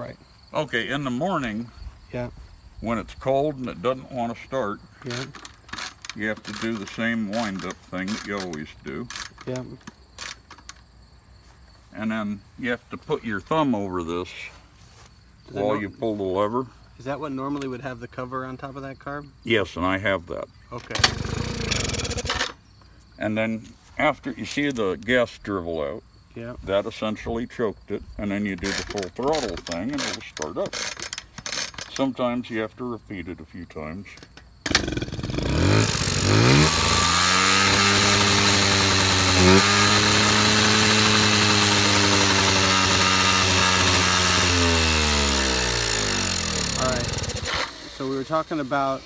Right. Okay, in the morning, Yeah. when it's cold and it doesn't want to start, Yeah. you have to do the same wind-up thing that you always do. Yeah. And then you have to put your thumb over this while you pull the lever. Is that what normally would have the cover on top of that carb? Yes, and I have that. Okay. And then after you see the gas dribble out, Yeah. that essentially choked it, and then you do the full throttle thing and it'll start up. Sometimes you have to repeat it a few times. Alright, so we were talking about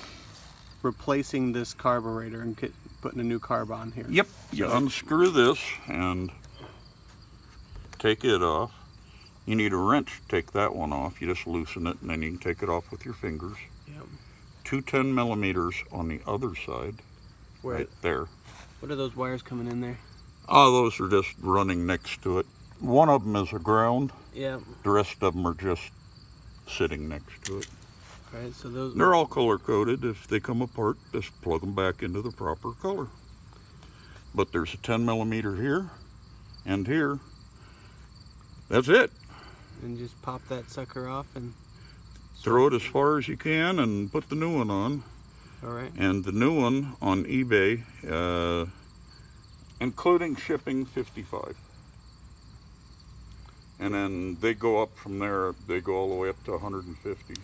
replacing this carburetor and putting a new carb on here. Yep, you unscrew this and take it off. You need a wrench to take that one off. You just loosen it and then you can take it off with your fingers. Yep. 2 10 millimeters on the other side, right there. What are those wires coming in there? Oh, those are just running next to it. One of them is a ground. Yeah. The rest of them are just sitting next to it. Right, so those... They're all color coded. If they come apart, just plug them back into the proper color. But there's a 10 millimeter here and here. That's it. And just pop that sucker off and... Throw it as far as you can and put the new one on. Alright. And the new one on eBay, including shipping, $55. And then they go up from there, they go all the way up to $150.